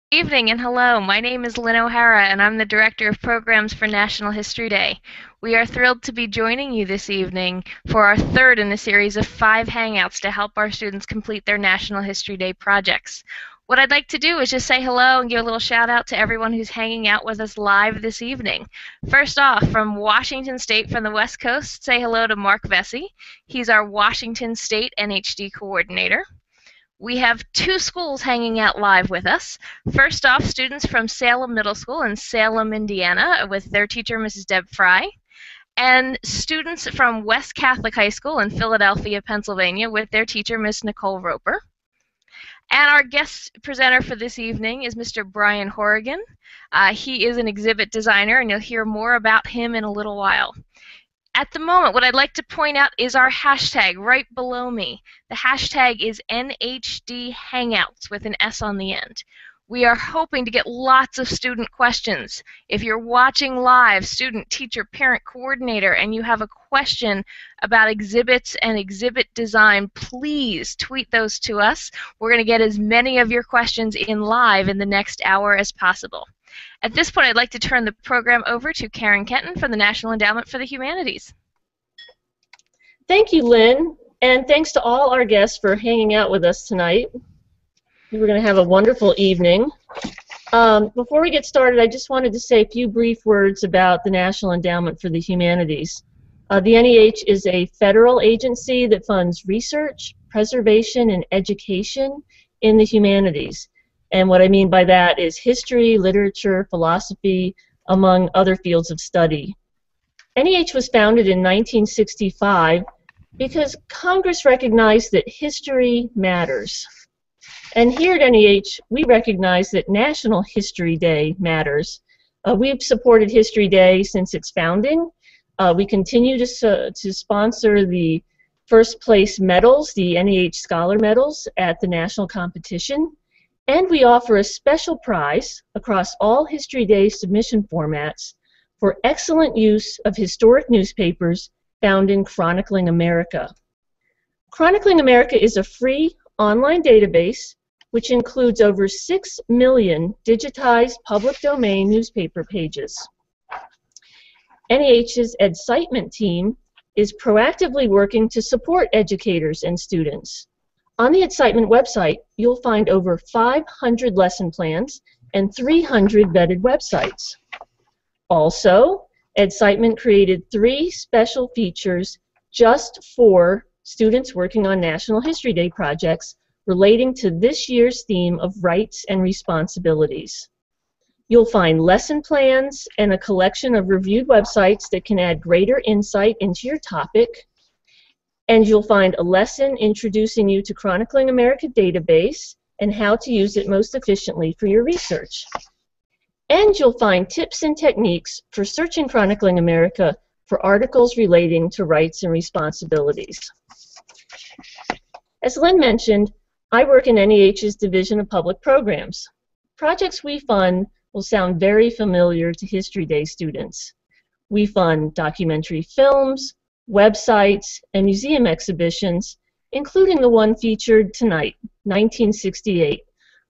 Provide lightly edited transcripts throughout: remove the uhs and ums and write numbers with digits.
Evening and hello. My name is Lynn O'Hara and I'm the Director of Programs for National History Day. We are thrilled to be joining you this evening for our third in a series of 5 hangouts to help our students complete their National History Day projects. What I'd like to do is just say hello and give a little shout out to everyone who's hanging out with us live this evening. First off, from Washington State from the West Coast, say hello to Mark Vesey. He's our Washington State NHD Coordinator. We have 2 schools hanging out live with us. First off, students from Salem Middle School in Salem, Indiana, with their teacher, Mrs. Deb Fry, and students from West Catholic High School in Philadelphia, Pennsylvania, with their teacher, Miss Nicole Roper. And our guest presenter for this evening is Mr. Brian Horrigan. He is an exhibit designer, and you'll hear more about him in a little while. At the moment, what I'd like to point out is our hashtag right below me. The hashtag is NHD Hangouts with an S on the end. We are hoping to get lots of student questions. If you're watching live, student, teacher, parent, coordinator, and you have a question about exhibits and exhibit design, please tweet those to us. We're going to get as many of your questions in live in the next hour as possible. At this point, I'd like to turn the program over to Karen Kenton from the National Endowment for the Humanities. Thank you, Lynn, and thanks to all our guests for hanging out with us tonight. We're going to have a wonderful evening. Before we get started, I just wanted to say a few brief words about the National Endowment for the Humanities. The NEH is a federal agency that funds research, preservation, and education in the humanities. And what I mean by that is history, literature, philosophy, among other fields of study. NEH was founded in 1965 because Congress recognized that history matters. And here at NEH, we recognize that National History Day matters. We've supported History Day since its founding. We continue to sponsor the first place medals, the NEH Scholar Medals, at the national competition. And we offer a special prize across all History Day submission formats for excellent use of historic newspapers found in Chronicling America. Chronicling America is a free online database which includes over 6 million digitized public domain newspaper pages. NEH's Edcitement team is proactively working to support educators and students. On the Edcitement website, you'll find over 500 lesson plans and 300 vetted websites. Also, Edcitement created 3 special features just for students working on National History Day projects relating to this year's theme of rights and responsibilities. You'll find lesson plans and a collection of reviewed websites that can add greater insight into your topic. And you'll find a lesson introducing you to Chronicling America database and how to use it most efficiently for your research. And you'll find tips and techniques for searching Chronicling America for articles relating to rights and responsibilities. As Lynn mentioned, I work in NEH's Division of Public Programs. Projects we fund will sound very familiar to History Day students. We fund documentary films, websites, and museum exhibitions, including the one featured tonight, 1968,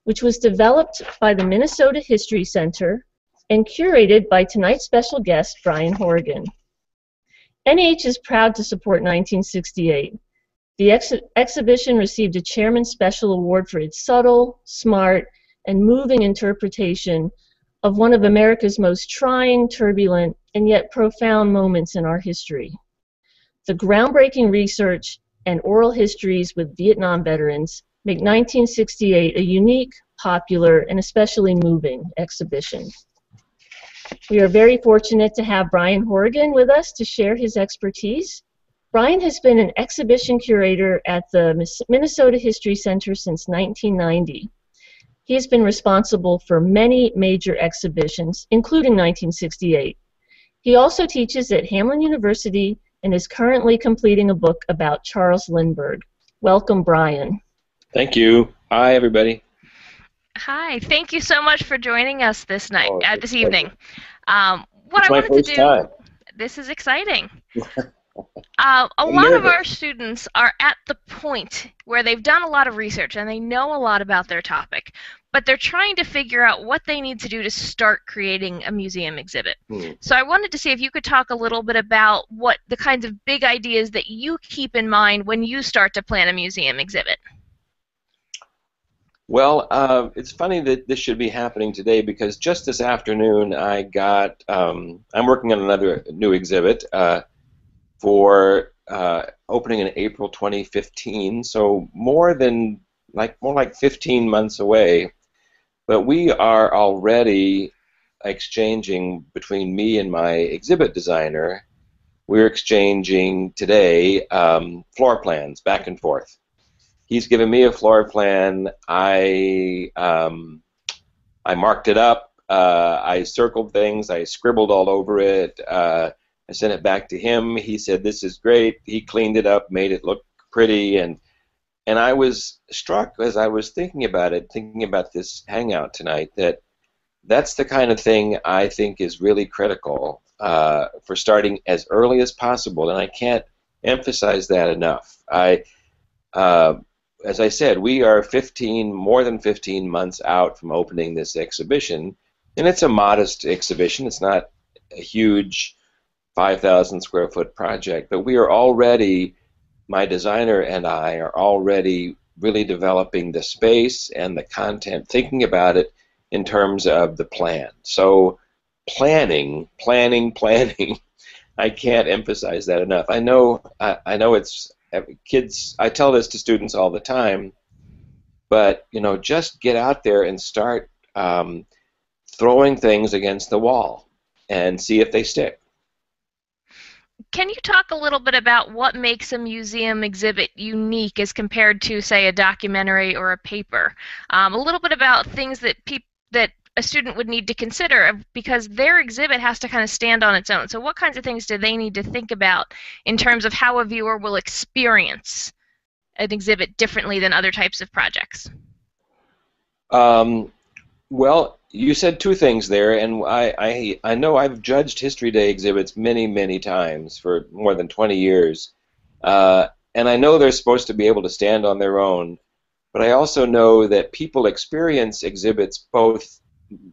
which was developed by the Minnesota History Center and curated by tonight's special guest, Brian Horrigan. NEH is proud to support 1968. The exhibition received a Chairman's Special Award for its subtle, smart, and moving interpretation of one of America's most trying, turbulent, and yet profound moments in our history. The groundbreaking research and oral histories with Vietnam veterans make 1968 a unique, popular, and especially moving exhibition. We are very fortunate to have Brian Horrigan with us to share his expertise. Brian has been an exhibition curator at the Minnesota History Center since 1990. He has been responsible for many major exhibitions, including 1968. He also teaches at Hamline University and is currently completing a book about Charles Lindbergh. Welcome, Brian. Thank you. Hi, everybody. Hi, thank you so much for joining us this night, this evening. What It's I my wanted to first do, time. this is exciting. A I'm lot of our nervous. students are at the point where they've done a lot of research and they know a lot about their topic, but they're trying to figure out what they need to do to start creating a museum exhibit. Hmm. So I wanted to see if you could talk a little bit about what the kinds of big ideas that you keep in mind when you start to plan a museum exhibit. Well, it's funny that this should be happening today because just this afternoon I'm working on another new exhibit for opening in April 2015, so more like 15 months away. But we are already exchanging between me and my exhibit designer. We're exchanging today floor plans back and forth. He's given me a floor plan. I marked it up. I circled things. I scribbled all over it. I sent it back to him. He said, "This is great." He cleaned it up, made it look pretty, and I was struck as I was thinking about it, thinking about this hangout tonight, that's the kind of thing I think is really critical for starting as early as possible, and I can't emphasize that enough. Uh, as I said, we are more than 15 months out from opening this exhibition, and it's a modest exhibition. It's not a huge 5,000 square foot project, but my designer and I are already really developing the space and the content, thinking about it in terms of the plan. So planning, planning, planning. I can't emphasize that enough. I know it's kids. I tell this to students all the time, but just get out there and start throwing things against the wall and see if they stick. Can you talk a little bit about what makes a museum exhibit unique as compared to, say, a documentary or a paper? A little bit about things that a student would need to consider because their exhibit has to kind of stand on its own. So what kinds of things do they need to think about in terms of how a viewer will experience an exhibit differently than other types of projects? Well, you said two things there, and I know I've judged History Day exhibits many, many times for more than 20 years, and I know they're supposed to be able to stand on their own, but I also know that people experience exhibits both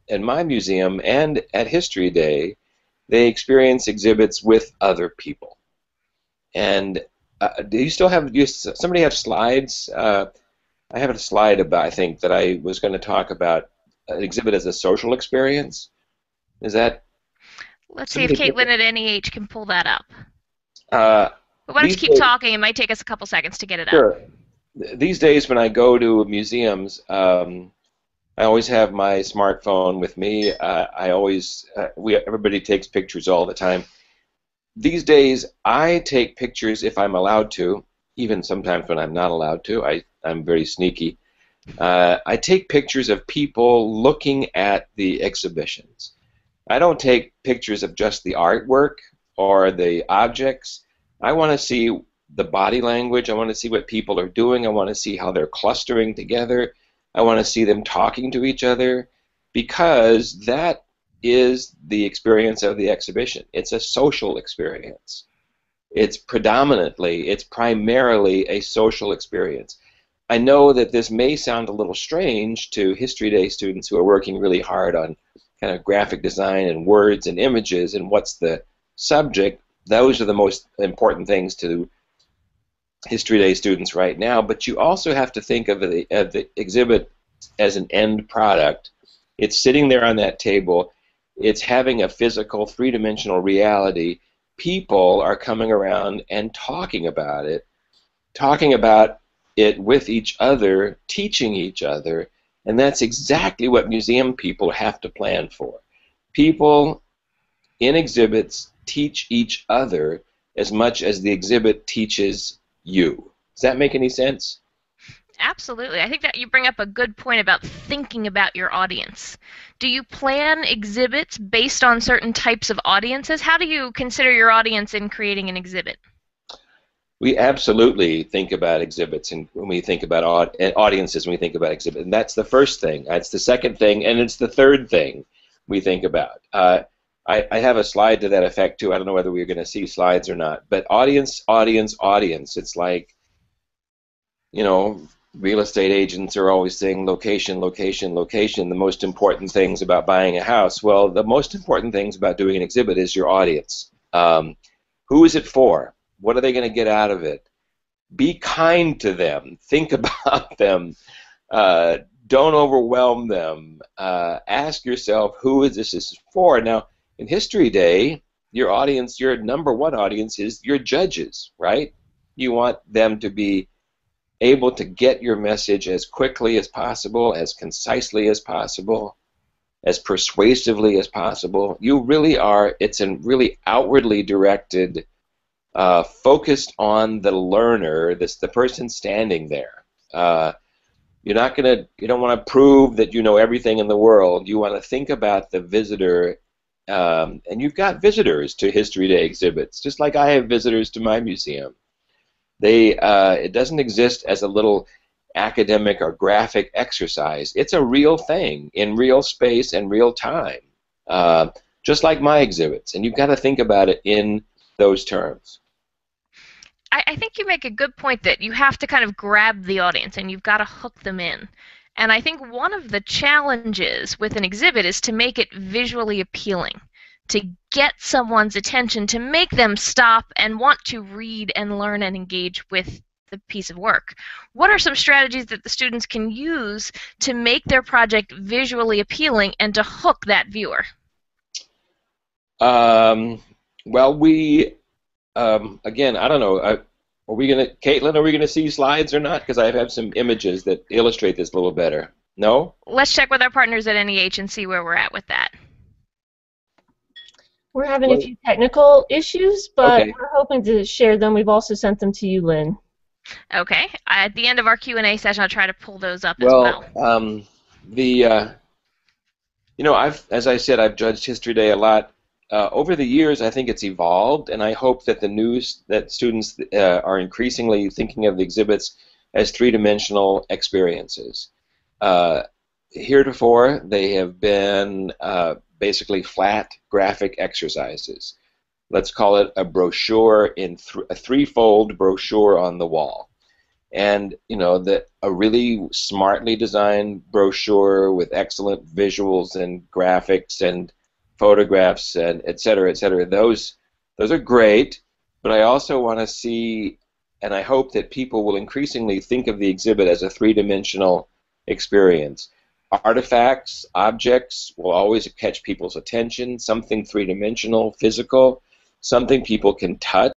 in my museum and at History Day. They experience exhibits with other people. And do you still have, somebody have slides? I have a slide about, I think, that I was going to talk about an exhibit as a social experience. Is that? Let's see if Caitlin at NEH can pull that up. Uh, But why don't you keep talking? It might take us a couple seconds to get it up. Sure. These days when I go to museums, I always have my smartphone with me. Everybody takes pictures all the time. These days, I take pictures if I'm allowed to, even sometimes when I'm not allowed to. I'm very sneaky. I take pictures of people looking at the exhibitions. I don't take pictures of just the artwork or the objects. I want to see the body language. I want to see what people are doing. I want to see how they're clustering together. I want to see them talking to each other, because that is the experience of the exhibition. It's a social experience. It's primarily a social experience. I know that this may sound a little strange to History Day students who are working really hard on kind of graphic design and words and images and what's the subject. Those are the most important things to History Day students right now, but you also have to think of the exhibit as an end product. It's sitting there on that table. It's having a physical, three-dimensional reality. People are coming around and talking about it with each other, teaching each other, and that's exactly what museum people have to plan for. People in exhibits teach each other as much as the exhibit teaches you. Does that make any sense? Absolutely. I think that you bring up a good point about thinking about your audience. Do you plan exhibits based on certain types of audiences? How do you consider your audience in creating an exhibit? We absolutely think about exhibits, and when we think about audiences, when we think about exhibits, and that's the first thing. That's the second thing, and it's the third thing we think about. I have a slide to that effect too. I don't know whether we're going to see slides or not. But audience, audience, audience. It's like, you know, real estate agents are always saying location, location, location, the most important things about buying a house. Well, the most important things about doing an exhibit is your audience. Who is it for? What are they going to get out of it? Be kind to them. Think about them. Don't overwhelm them. Ask yourself, who is this for? Now, in History Day, your audience, your number one audience is your judges, right? You want them to be able to get your message as quickly as possible, as concisely as possible, as persuasively as possible. You really are, it's a really outwardly directed, focused on the learner, that's the person standing there. You don't want to prove that you know everything in the world. You want to think about the visitor, and you've got visitors to History Day exhibits, just like I have visitors to my museum. It doesn't exist as a little academic or graphic exercise. It's a real thing in real space and real time, just like my exhibits. And you've got to think about it in those terms. I think you make a good point that you have to kind of grab the audience and you've got to hook them in. And I think one of the challenges with an exhibit is to make it visually appealing, to get someone's attention, to make them stop and want to read and learn and engage with the piece of work. What are some strategies that the students can use to make their project visually appealing and to hook that viewer? Well, again, I don't know. Caitlin, are we gonna see slides or not? Because I have some images that illustrate this a little better. No? Let's check with our partners at NEH and see where we're at with that. We're having a few technical issues, but okay. We're hoping to share them. We've also sent them to you, Lynn. Okay. At the end of our Q&A session, I'll try to pull those up as well. As I said, I've judged History Day a lot. Over the years, I think it's evolved, and I hope that that students are increasingly thinking of the exhibits as three-dimensional experiences. Heretofore, they have been basically flat graphic exercises. Let's call it a brochure a threefold brochure on the wall. And a really smartly designed brochure with excellent visuals and graphics and photographs and et cetera, et cetera. Those are great, but I also want to see, and I hope that people will increasingly think of the exhibit as a three-dimensional experience. Artifacts, objects will always catch people's attention, something three-dimensional, physical, something people can touch.